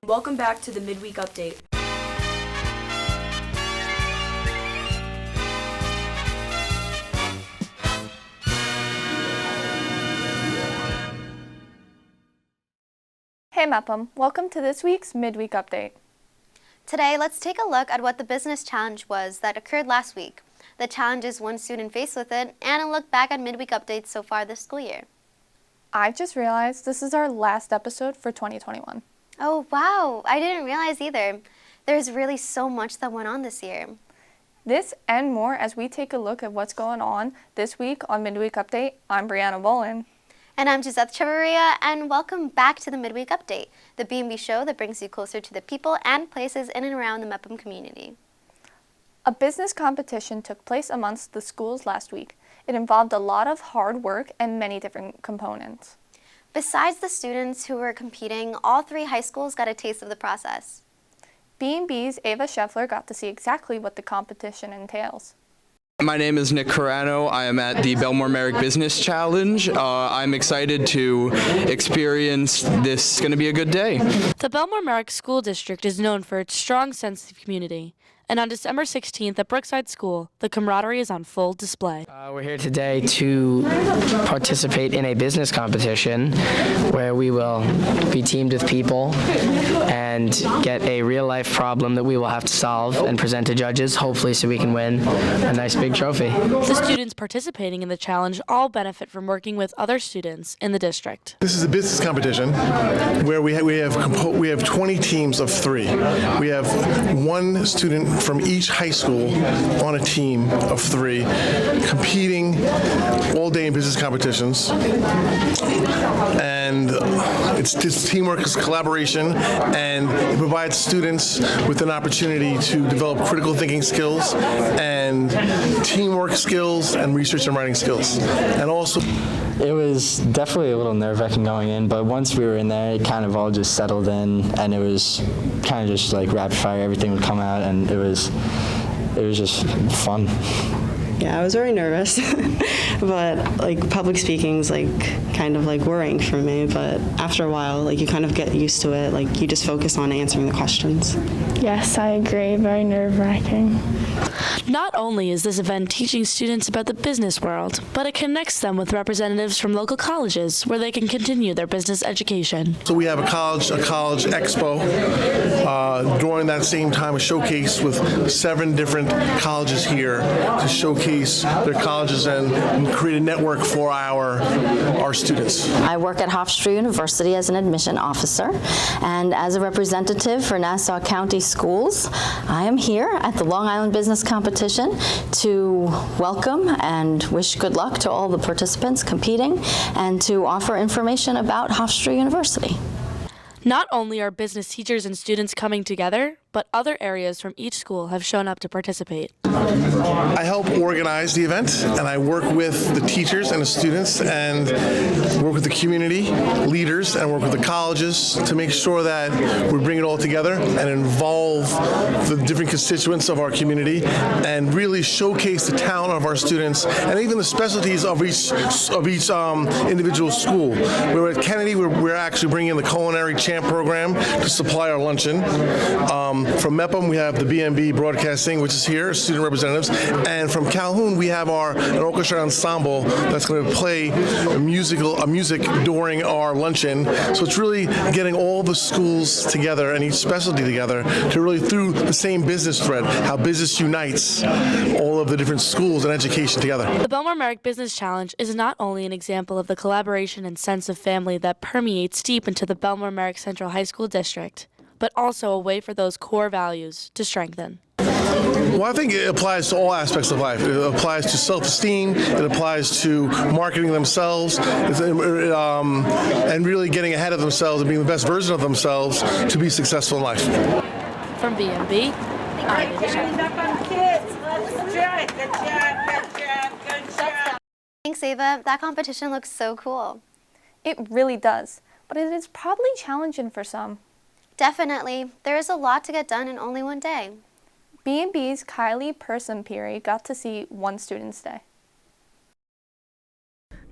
Welcome back to the Midweek Update. Hey Mepham, welcome to this week's Midweek Update. Today, let's take a look at what the business challenge was that occurred last week, the challenges one student faced with it, and a look back at Midweek Updates so far this school year. I just realized this is our last episode for 2021. Oh wow, I didn't realize either. There's really so much that went on this year. This and more as we take a look at what's going on this week on Midweek Update. I'm Brianna Bolin. And I'm Gizzeth and welcome back to the Midweek Update, the B&B show that brings you closer to the people and places in and around the Mepham community. A business competition took place amongst the schools last week. It involved a lot of hard work and many different components. Besides the students who were competing, all three high schools got a taste of the process. B&B's Ava Scheffler got to see exactly what the competition entails. My name is Nick Carano. I am at the Bellmore Merrick Business Challenge. I'm excited to experience this. It's going to be a good day. The Bellmore Merrick School District is known for its strong sense of community. And on December 16th at Brookside School, the camaraderie is on full display. We're here today to participate in a business competition where we will be teamed with people and get a real-life problem that we will have to solve and present to judges, hopefully so we can win a nice big trophy. The students participating in the challenge all benefit from working with other students in the district. This is a business competition where we have 20 teams of 3. We have one student from each high school on a team of 3 competing all day in business competitions. And it's teamwork, it's collaboration, and it provides students with an opportunity to develop critical thinking skills and teamwork skills and research and writing skills. And also, it was definitely a little nerve-wracking going in, but once we were in there, it kind of all just settled in, and it was kind of just like rapid fire. Everything would come out, and it was just fun. Yeah, I was very nervous, but like public speaking's like kind of like worrying for me, but after a while, like you kind of get used to it, like you just focus on answering the questions. Yes, I agree, very nerve-wracking. Not only is this event teaching students about the business world, but it connects them with representatives from local colleges where they can continue their business education. so we have a college expo. During that same time, a showcase with 7 different colleges here to showcase their colleges and create a network for our students. I work at Hofstra University as an admission officer, and as a representative for Nassau County Schools, I am here at the Long Island Business Competition to welcome and wish good luck to all the participants competing and to offer information about Hofstra University. Not only are business teachers and students coming together, but other areas from each school have shown up to participate. I help organize the event, and I work with the teachers and the students and work with the community leaders and work with the colleges to make sure that we bring it all together and involve the different constituents of our community and really showcase the talent of our students and even the specialties of each individual school. We're at Kennedy, we're actually bringing in the culinary champ program to supply our luncheon. From Mepham, we have the B&B Broadcasting, which is here, student representatives. And from Calhoun, we have an orchestra ensemble that's going to play music during our luncheon. So it's really getting all the schools together and each specialty together to really through the same business thread, how business unites all of the different schools and education together. The Bellmore Merrick Business Challenge is not only an example of the collaboration and sense of family that permeates deep into the Bellmore Merrick Central High School District, but also a way for those core values to strengthen. Well, I think it applies to all aspects of life. It applies to self-esteem, it applies to marketing themselves, and really getting ahead of themselves and being the best version of themselves to be successful in life. From B&B, I'm Thanks, Ava. That competition looks so cool. It really does, but it is probably challenging for some. Definitely. There is a lot to get done in only one day. B&B's Kylie Persampiri got to see one student stay.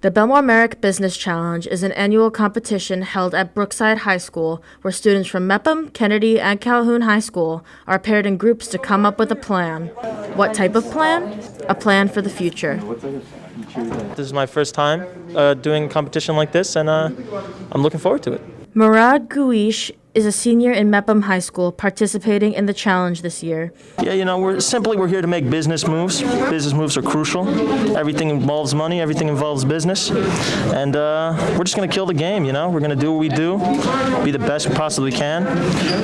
The Bellmore Merrick Business Challenge is an annual competition held at Brookside High School where students from Mepham, Kennedy, and Calhoun High School are paired in groups to come up with a plan. What type of plan? A plan for the future. This is my first time doing a competition like this, and I'm looking forward to it. Murad Guish is a senior in Mepham High School participating in the challenge this year. Yeah, we're here to make business moves. Business moves are crucial. Everything involves money, everything involves business. And we're just going to kill the game, We're going to do what we do, be the best we possibly can,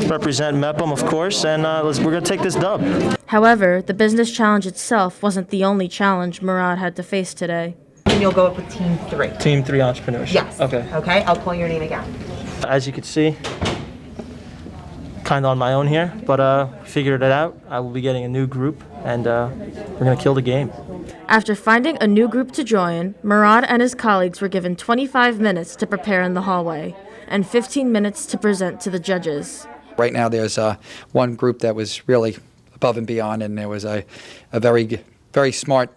represent Mepham, of course, and we're going to take this dub. However, the business challenge itself wasn't the only challenge Murad had to face today. And you'll go up with Team 3. Team 3 entrepreneurs. Yes. Okay, I'll call your name again. As you can see, kind of on my own here, but figured it out. I will be getting a new group, and we're going to kill the game. After finding a new group to join, Murad and his colleagues were given 25 minutes to prepare in the hallway and 15 minutes to present to the judges. Right now there's one group that was really above and beyond, and there was a very smart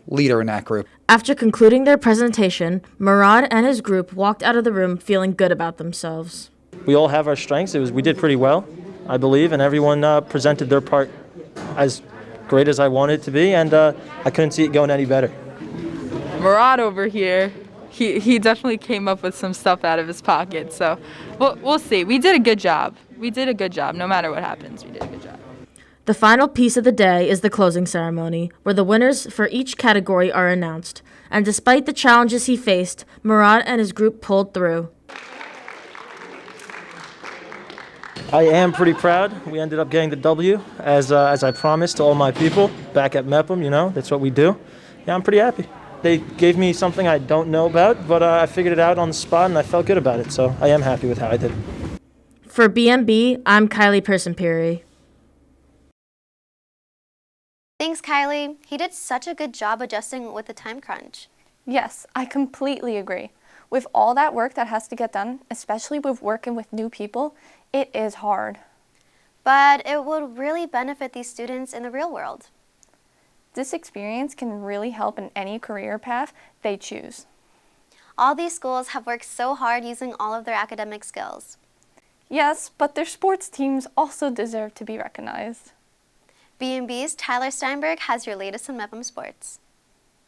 leader in that group. After concluding their presentation, Murad and his group walked out of the room feeling good about themselves. We all have our strengths. We did pretty well, I believe, and everyone presented their part as great as I wanted it to be, and I couldn't see it going any better. Murad over here, he definitely came up with some stuff out of his pocket, so we'll see. We did a good job. No matter what happens, we did a good job. The final piece of the day is the closing ceremony, where the winners for each category are announced. And despite the challenges he faced, Murad and his group pulled through. I am pretty proud. We ended up getting the W, as I promised to all my people back at Mepham. That's what we do. Yeah, I'm pretty happy. They gave me something I don't know about, but I figured it out on the spot, and I felt good about it. So I am happy with how I did. For BMB, I'm Kylie Person-Peary. Thanks, Kylie. He did such a good job adjusting with the time crunch. Yes, I completely agree. With all that work that has to get done, especially with working with new people, it is hard. But it would really benefit these students in the real world. This experience can really help in any career path they choose. All these schools have worked so hard using all of their academic skills. Yes, but their sports teams also deserve to be recognized. B&B's Tyler Steinberg has your latest on Mepham sports.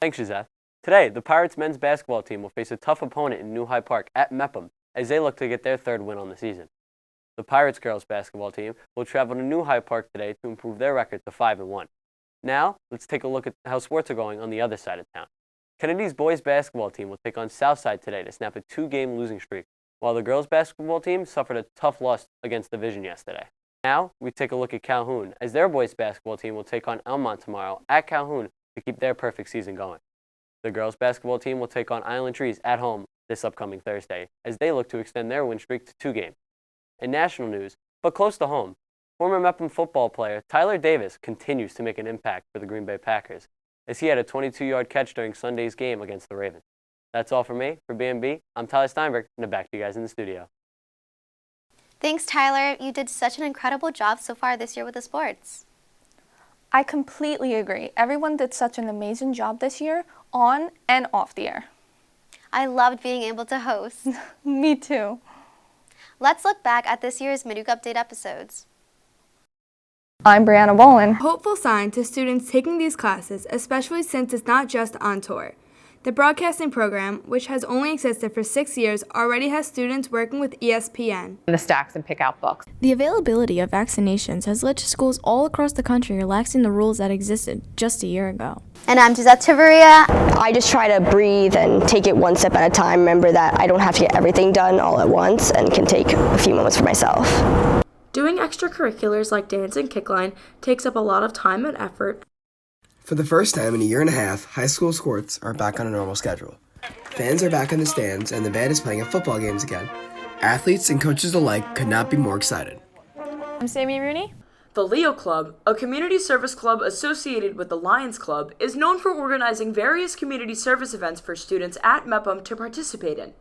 Thanks, Gizzeth. Today, the Pirates men's basketball team will face a tough opponent in New High Park at Mepham as they look to get their third win on the season. The Pirates girls basketball team will travel to New High Park today to improve their record to 5-1. Now, let's take a look at how sports are going on the other side of town. Kennedy's boys basketball team will take on Southside today to snap a 2-game losing streak, while the girls basketball team suffered a tough loss against Division yesterday. Now, we take a look at Calhoun, as their boys basketball team will take on Elmont tomorrow at Calhoun to keep their perfect season going. The girls basketball team will take on Island Trees at home this upcoming Thursday, as they look to extend their win streak to 2 games. In national news, but close to home, former Mepham football player Tyler Davis continues to make an impact for the Green Bay Packers, as he had a 22-yard catch during Sunday's game against the Ravens. That's all from me. For B&B, I'm Tyler Steinberg, and back to you guys in the studio. Thanks, Tyler. You did such an incredible job so far this year with the sports. I completely agree. Everyone did such an amazing job this year, on and off the air. I loved being able to host. Me too. Let's look back at this year's Midweek Update episodes. I'm Brianna Bolin. Hopeful sign to students taking these classes, especially since it's not just on tour. The broadcasting program, which has only existed for 6 years, already has students working with ESPN. The stacks and pick out books. The availability of vaccinations has led to schools all across the country relaxing the rules that existed just a year ago. And I'm Gizzeth and Bri. I just try to breathe and take it one step at a time. Remember that I don't have to get everything done all at once and can take a few moments for myself. Doing extracurriculars like dance and kickline takes up a lot of time and effort. For the first time in a year and a half, high school sports are back on a normal schedule. Fans are back in the stands, and the band is playing at football games again. Athletes and coaches alike could not be more excited. I'm Sammy Rooney. The Leo Club, a community service club associated with the Lions Club, is known for organizing various community service events for students at Mepham to participate in.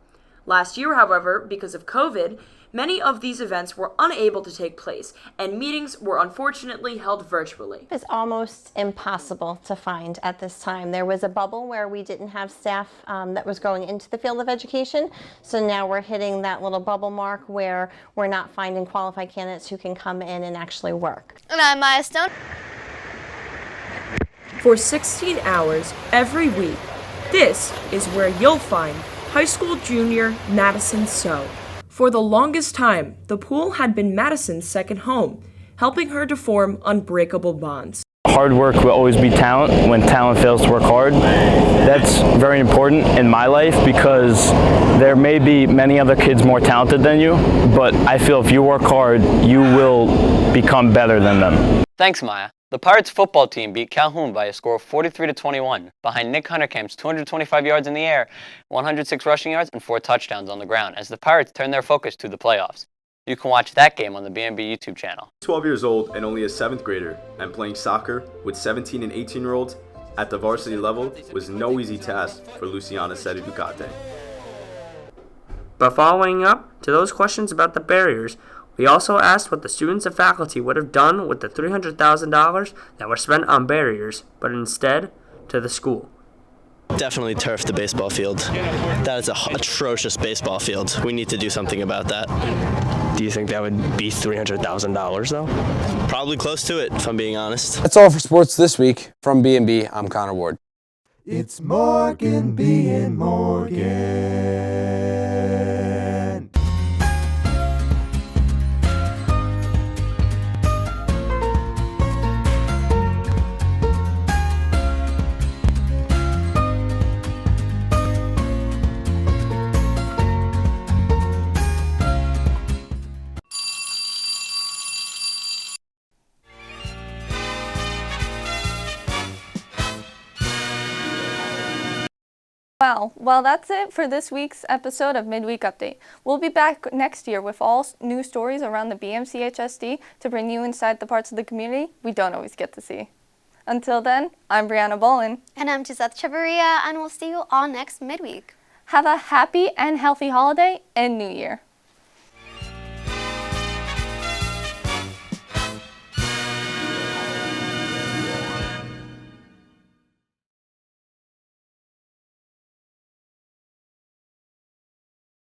Last year, however, because of COVID, many of these events were unable to take place, and meetings were unfortunately held virtually. It's almost impossible to find at this time. There was a bubble where we didn't have staff that was going into the field of education, so now we're hitting that little bubble mark where we're not finding qualified candidates who can come in and actually work. And I'm Maya Stone. For 16 hours every week, this is where you'll find high school junior Madison So. For the longest time, the pool had been Madison's second home, helping her to form unbreakable bonds. Hard work will always be talent when talent fails to work hard. That's very important in my life because there may be many other kids more talented than you, but I feel if you work hard, you will become better than them. Thanks, Maya. The Pirates football team beat Calhoun by a score of 43-21 behind Nick Hunterkamp's 225 yards in the air, 106 rushing yards, and 4 touchdowns on the ground as the Pirates turn their focus to the playoffs. You can watch that game on the BNB YouTube channel. 12 years old and only a 7th grader, and playing soccer with 17 and 18-year-olds at the varsity level was no easy task for Luciana Sedi-Ducate. But following up to those questions about the barriers, we also asked what the students and faculty would have done with the $300,000 that were spent on barriers, but instead to the school. Definitely turf the baseball field. That is an atrocious baseball field. We need to do something about that. Do you think that would be $300,000 though? Probably close to it, if I'm being honest. That's all for sports this week. From B&B, I'm Connor Ward. It's Morgan being Morgan. Well, that's it for this week's episode of Midweek Update. We'll be back next year with all new stories around the BMCHSD to bring you inside the parts of the community we don't always get to see. Until then, I'm Brianna Bolin. And I'm Gizzeth and we'll see you all next midweek. Have a happy and healthy holiday and New Year.